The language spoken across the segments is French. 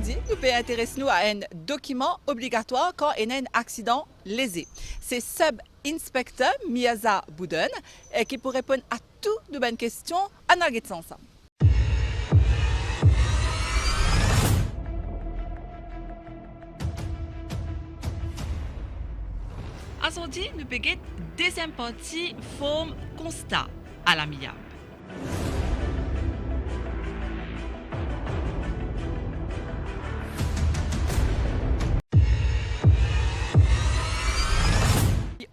Aujourd'hui, nous pouvons intéresser à un document obligatoire quand il y a un accident lésé. C'est Sub-Inspecteur Miyaza Bouden qui pour répondre à toutes nos bonnes questions, on a regardé ça ensemble. Aujourd'hui, nous pouvons deuxième partie forme constat à l'amiable.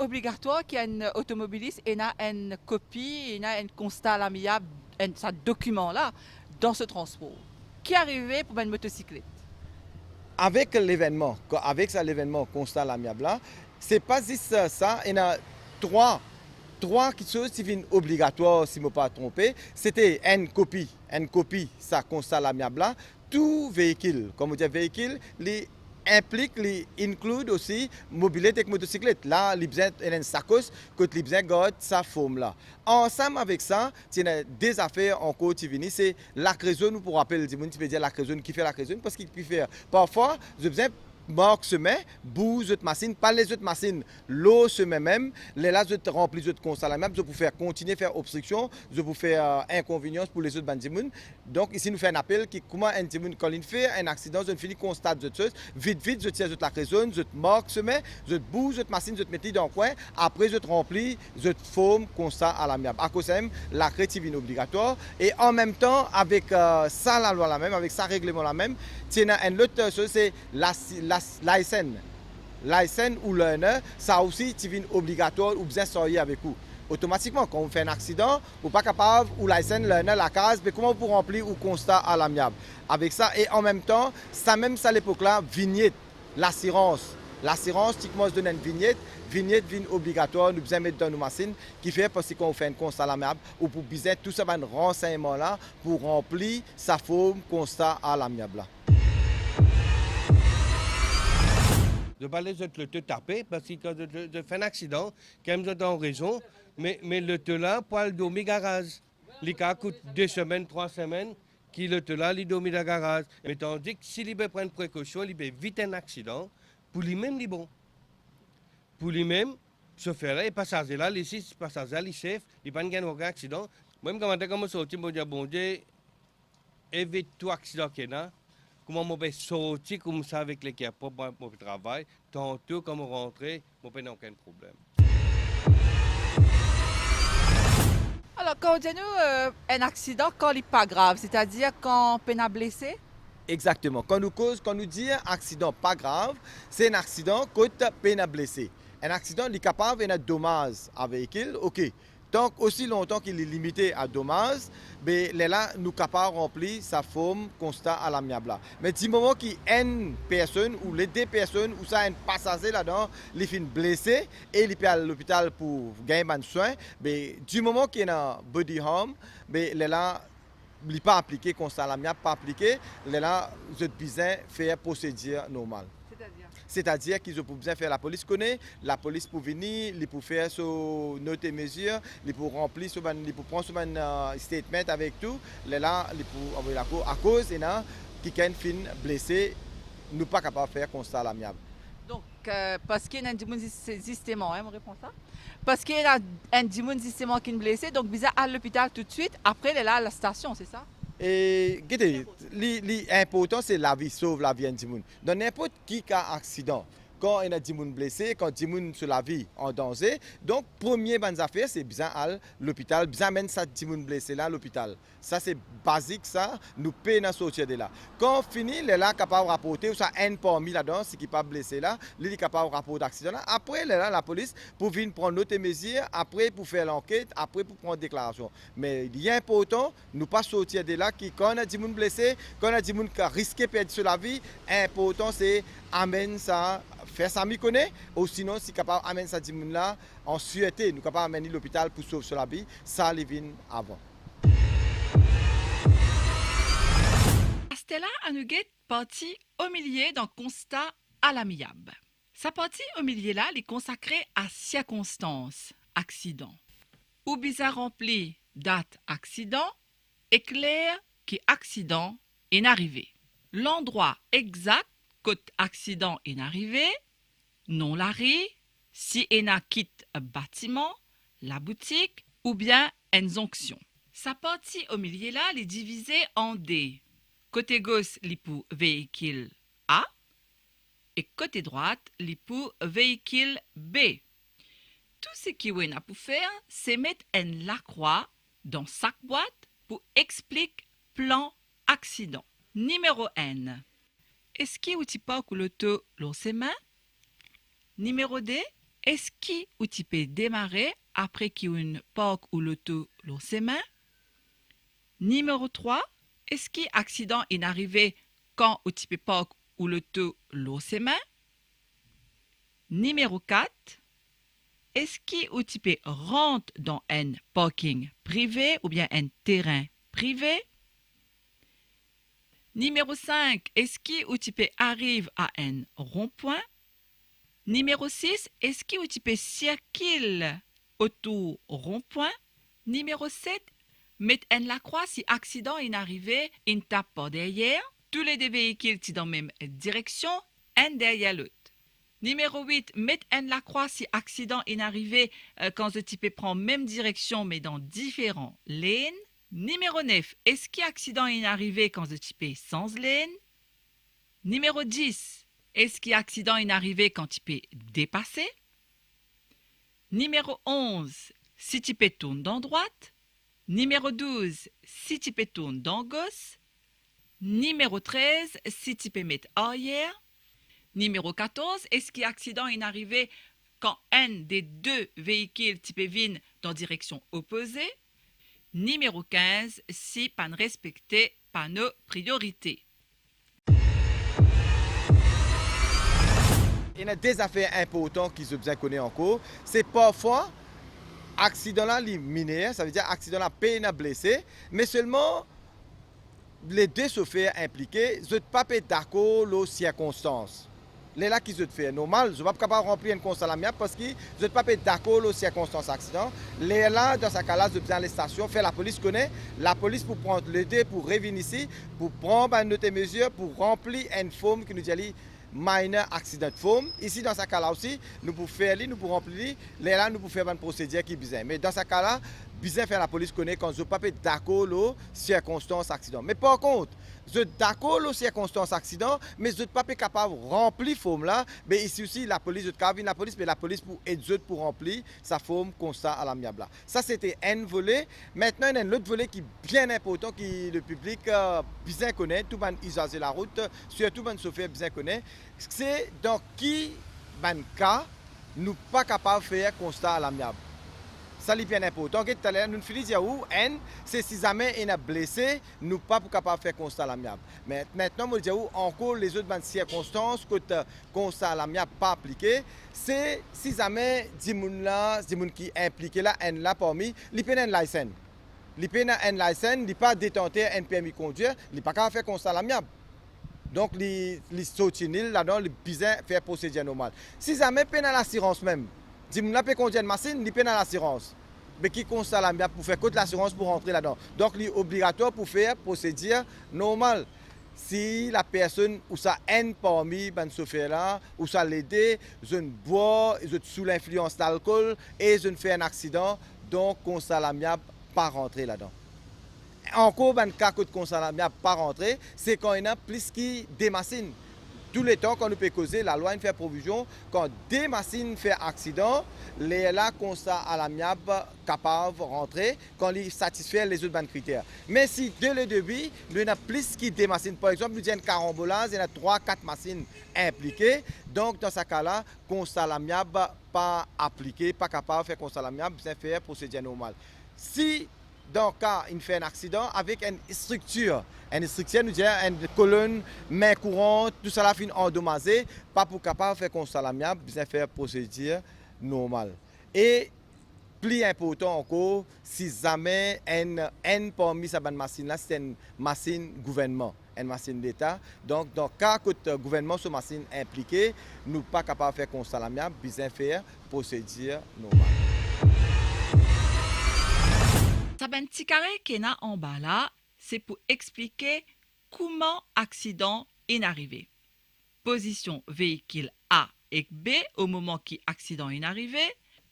Obligatoire qu'il y a un automobiliste et a une copie, il a un constat à l'amiable, ce document-là, dans ce transport. Qui est arrivé pour une motocyclette? Avec l'événement constat à l'amiable là, c'est pas juste ça, il y a trois choses qui sont obligatoires, si je ne me pas trompé. C'était une copie, ça constat à l'amiable là. Tout véhicule, comme on dit véhicule, les implique, les inclut aussi mobilette avec motocyclette. Là, il y a une sacoche que il y a sa forme là. Ensemble avec ça, il y a des affaires encore qui viennent. C'est la raison, nous pour rappeler, tu peux dire la raison, qui fait la raison, parce qu'il peut faire. Parfois, je besoin marque semaine, bouge de machine, pas les autres machines, l'eau semaine même, les là, je remplis de constat la même, je peux faire continuer faire obstruction, je peux faire inconvénience pour les autres bandits. Donc ici nous fait un appel qui comment un bandit quand il fait un accident, je finis constate de choses, vite je tire la raison, je marque semaine, je bouge de machine, je mets dans le coin, après je remplis, je forme constat à l'amiable. À cause de la créativité obligatoire et en même temps avec ça la loi la même, avec ça règlement la même, il y a une autre chose, c'est la license ou learner, ça aussi c'est obligatoire ou bien sortir avec vous. Automatiquement, quand on fait un accident, vous n'êtes pas capable, ou license, learner, la case, mais comment vous remplir ou constat à l'amiable. Avec ça, et en même temps, ça même ça à l'époque-là, vignette, l'assurance. L'assurance, tu commences à donner une vignette vient obligatoire, nous besoin mettre dans nos machines, qui fait parce qu'on fait un constat à l'amiable, ou pour besoin tout ça, un renseignement là, pour remplir sa forme constat à l'amiable. Je ne vais pas le taper parce que quand je fais un accident, quand même je en raison, mais le te là, pour le dormir garage. Les cas coûtent 2 semaines, 3 semaines, qui le te là, il dormir dans le garage. Mais tandis que s'il veut prendre précaution, il peut éviter un accident, pour lui-même, il est bon. Pour lui-même, chauffeur et passager là, les 6 passagers, les chefs, ils ne peuvent pas aucun accident. Même quand je suis sorti, je me dis, bon Dieu, évite tout accident qu'il y a. Comment on peut sortir comme ça avec l'équipe pour mon travail, tantôt quand on rentre, on n'a aucun problème. Alors, quand on dit nous, un accident, quand il n'est pas grave, c'est-à-dire quand on peut blessé? Exactement. Quand nous disons accident pas grave, c'est un accident qui peut blessé. Un accident il est capable de dommage à véhicule, ok. Donc aussi longtemps qu'il est limité à dommage, mais là nous capables de remplir sa forme constat à l'amiable. Mais du moment qu'il y a une personne ou les deux personnes ou ça un passager là-dedans, il est blessé et il est à l'hôpital pour gagner un soin, mais du moment qu'il y a un body harm, mais là il n'est pas appliqué constat à l'amiable, pas appliqué, là je besoin faire procédure normale. C'est-à-dire qu'ils ont besoin de faire la police connaît, la police pour venir, ils pour faire notes et mesures, ils pour remplir, ils pour prendre un statement avec tout, là, ils pour envoyer la cour à cause et là, qui est fin blessé, nous pas capable de faire constat à l'amiable. Donc, parce qu'il y a un dimanche systématiquement, on répond ça? Parce qu'il y a un dimanche systématiquement qui est blessé, donc bizarre à l'hôpital tout de suite, après il est là à la station, c'est ça? Et l'important c'est la vie, sauve la vie de monde. Dans n'importe qui cas accident, quand il y a des gens blessés, quand des gens sur la vie en danger, donc première bonne affaire c'est bien à l'hôpital, bien mettre ça des gens blessés là à l'hôpital. Ça c'est basique ça, nous payons à sortir de là. Quand on finit, les là capable de rapporter ou ça un parmi là-dedans, ce qui n'est pas blessé là, il est capable de rapporter d'accident là. Après là la police pour venir prendre notre mesure, après pour faire l'enquête, après pour prendre déclaration. Mais il est important nous pas sortir de là qui quand on a des gens blessés, quand on a des gens qui risquent de perdre sur la vie, important c'est amener ça faire ça m'y connaît ou sinon si capable amener ça des gens là en sûreté, nous capable amener l'hôpital pour sauver sur la vie, ça les vient avant. Stella Anuget partie au milieu d'un constat à l'amiable. Sa partie au milieu là est consacrée à circonstances, accident. Ou bizarre rempli date accident, éclair qui accident est arrivé. l'endroit exact côté accident est arrivé, non la rue, si on a quitte un bâtiment, la boutique ou bien une jonction. Sa partie au milieu là, elle est divisée en D. Côté gauche, il pour véhicule A et côté droite, il pour véhicule B. Tout ce qu'on a pour faire, c'est mettre une la croix dans chaque boîte pour expliquer plan accident. Numéro 1. Est-ce qu'il y a l'auto dans ses mains? Numéro 2. Est-ce qu'il y peut démarrer après qu'il y a une parc ou l'auto dans ses mains? Numéro 3. Est-ce qu'il y a accident est arrivé quand il peut parc ou l'auto dans ses mains? Numéro 4. Est-ce qu'il peut rentrer dans un parking privé ou bien un terrain privé? Numéro 5. Est-ce qu'il peut arriver à un rond-point? Numéro 6. Est-ce qu'il peut circuler autour rond-point? Numéro 7. Mettre un la croix si accident est arrivé, une tape par derrière. Tous les deux véhicules sont dans la même direction, un derrière l'autre. Numéro 8, mettre un la croix si accident est arrivé quand ce type prend même direction mais dans différents lanes. Numéro 9, est-ce qu'il y a accident est arrivé quand ce type est sans lane? Numéro 10, est-ce qu'il y a accident est arrivé quand tu peux dépasser? Numéro 11, si tu peux tourner dans droite. Numéro 12, si tu peux tourner dans gauche. Numéro 13, si tu peux mettre arrière. Numéro 14, est-ce qu'il y a accident est arrivé quand un des deux véhicules type viennent dans direction opposée? Numéro 15, si pas respecté par nos priorités. Il y a des affaires importantes qui sont besoin de connaître encore. C'est parfois accident là mineur, ça veut dire accident là peine blessé, mais seulement les deux chauffeurs impliqués, je ne pas d'accord aux circonstances. Les là qui se fait normal, je ne vais pas capable remplir une constat parce que je ne pas d'accord aux circonstances accident. Les là dans ce cas-là, je viens à la station, faire la police connaît, la police pour prendre le dé pour revenir ici, pour prendre une autre mesure, pour remplir une forme qui nous dit minor accident form. Ici, dans ce cas-là aussi, nous pouvons faire, nous pouvons remplir, là, nous pouvons faire une procédure qui est bizarre. Mais dans ce cas-là, bizarre faire la police connaît quand je ne pas d'accord aux circonstances accident. Mais par contre, je suis d'accord aux circonstances accident, mais je ne suis pas capable de remplir la forme là. Mais ici aussi, la police, je suis la police, mais la police pour aider pour remplir sa forme constat à l'amiable. Ça, c'était un volet. Maintenant, il y a un autre volet qui est bien important, que le public bien connaît, tout le monde usage de la route, surtout le chauffeur bien connaît. C'est dans qui cas nous pas capable de faire constat à l'amiable. Ça est bien important. Tout à l'heure, nous finissons c'est si jamais il est blessé, nous ne sommes pas capables de faire constat à l'amiable. Mais maintenant, nous disons encore les autres circonstances que le constat à l'amiable pas appliqué, c'est si jamais des gens qui sont impliqués là, parmi, ils ont une licence. Ils ont une licence, ils n'ont pas détenté un permis de conduire, ils ne sont pas capables de faire constat à l'amiable. Donc, les soutenir là-dedans, les besoin faire procédure normale. Si jamais ils ont l'assurance même, si vous avez conduire une machine, vous avez l'assurance. Mais qui constate l'amiable pour faire contre l'assurance pour rentrer là-dedans. Donc, il est obligatoire pour faire procédure normale. Si la personne ou ça haine parmi ce chauffeur-là, ou ça l'aide, je ne bois, je suis sous l'influence d'alcool et je ne fais un accident, donc constat l'amiable pas rentrer là-dedans. Encore un cas que constat l'amiable pas rentrer, c'est quand il y a plus qui des machines. Tout le temps, quand nous peut causer, la loi fait provision, quand des machines font accident, les là constat à l'amiable capable de rentrer quand ils satisfont les autres critères. Mais si dès le début, il y a plus qui des machines, par exemple, nous avons une carambolage, il y a 3-4 machines impliquées, donc dans ce cas-là, constat à l'amiable pas appliqué, pas capable de faire constat à l'amiable, c'est faire procédure normale. Si dans le cas, il fait un accident avec une structure. Une structure, nous disons, une colonne, main courante, tout ça finit endommagé, pas pour capable de faire constat l'amiable, bien faire procédure normale. Et plus important encore, si jamais une parmi ces machines-là, c'est une machine gouvernement, une machine d'État. Donc, dans le cas où le gouvernement sur machine impliquée, nous ne sommes pas capables de faire constat l'amiable, bien faire procédure normale. Ça petit carré qu'il y a en bas là, c'est pour expliquer comment accident est arrivé. Position véhicule A et B au moment qui accident est arrivé.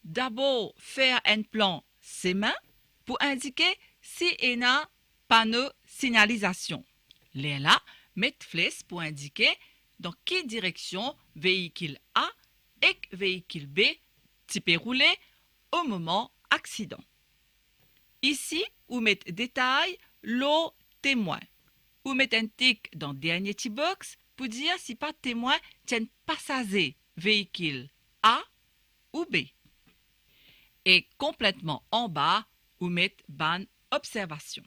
D'abord, faire un plan ses mains pour indiquer si il y a panneau signalisation. Les là, mettre flèche pour indiquer dans quelle direction véhicule A et véhicule B type rouler au moment accident. Ici, vous mettez détail l'eau témoin. Vous mettez un tic dans le dernier petit box pour dire si pas témoin tient passager véhicule A ou B. Et complètement en bas, vous mettez ban observation.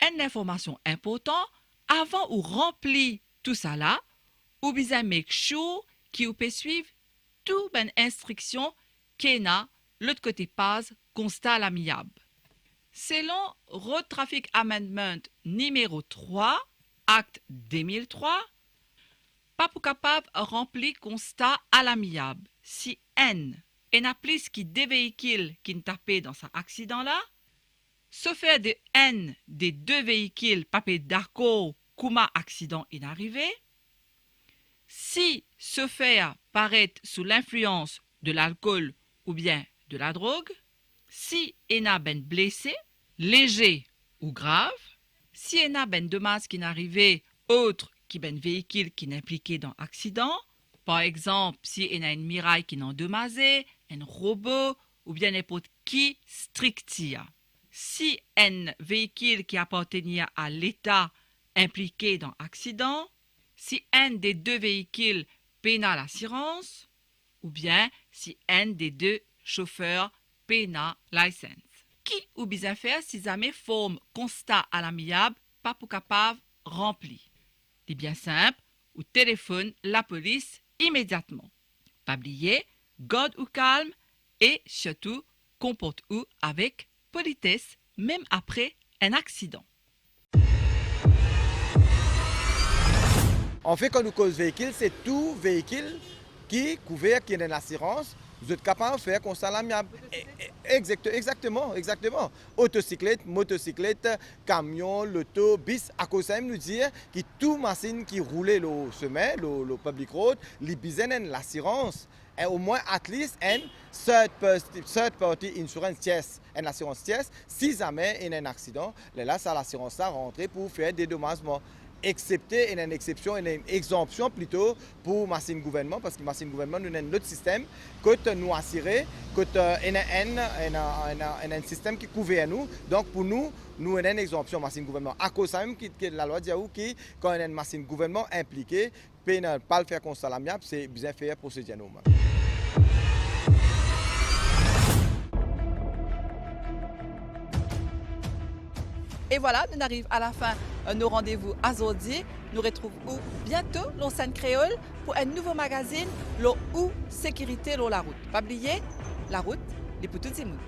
Une information importante, avant ou remplir tout ça là, vous besoin make sure que vous pouvez suivre toutes les instructions qu'il y a l'autre côté page constat à l'amiable. Selon Road Traffic Amendment numéro 3, acte 2003, pas pour capable remplir constat à l'amiable si N n'a plus que des véhicules qui ont tapé dans cet accident-là, sauf faire de N des deux véhicules papés d'accord comment accident est arrivé, si ce faire paraît sous l'influence de l'alcool ou bien de la drogue, si il a ben blessé, léger ou grave, si il a ben dommage qui n'arrivait autre qui ben véhicule qui n'impliqué dans accident, par exemple si il a une miraille qui n'endommagé, un robot ou bien n'importe qui strictia. Si un véhicule qui appartenait à l'État impliqué dans accident, si un des deux véhicules pénal l'assurance, ou bien si un des deux chauffeurs pénal license. Qui ou bien faire si jamais forme constat à l'amiable pas pour capable rempli. C'est bien simple, ou téléphone la police immédiatement. Pas oublier, garde ou calme et surtout comporte-vous avec politesse même après un accident. En fait, quand nous cause véhicule, c'est tout véhicule qui est couvert, qui est dans l'assurance. Vous êtes capable de faire constat l'amiable. Exactement. Autocyclette, motocyclette, camion, l'auto, bis, à cause de ça, nous dire que toute machine qui roule le chemin, le public road, les besoin de l'assurance. Et au moins, at least, une third party insurance tierce, une assurance tierce, si jamais il y a un accident, là, ça l'assurance là rentrer pour faire des dommagements. Excepté une exception, une exemption plutôt pour machine gouvernement, parce que machine gouvernement, nous avons notre système que nous assurer, que un système qui couvre nous. Donc pour nous, nous avons une exemption machine gouvernement. À cause de ça, que la loi dit que quand il y a une machine gouvernement impliquée, ne pas le faire constat l'amiable, c'est bien faire procédure normale. Et voilà, nous arrivons à la fin de nos rendez-vous à Zordi. Nous retrouvons bientôt l'Onsane Créole pour un nouveau magazine, le ou sécurité sur la route. Pas oublier, la route, les pour tout le monde.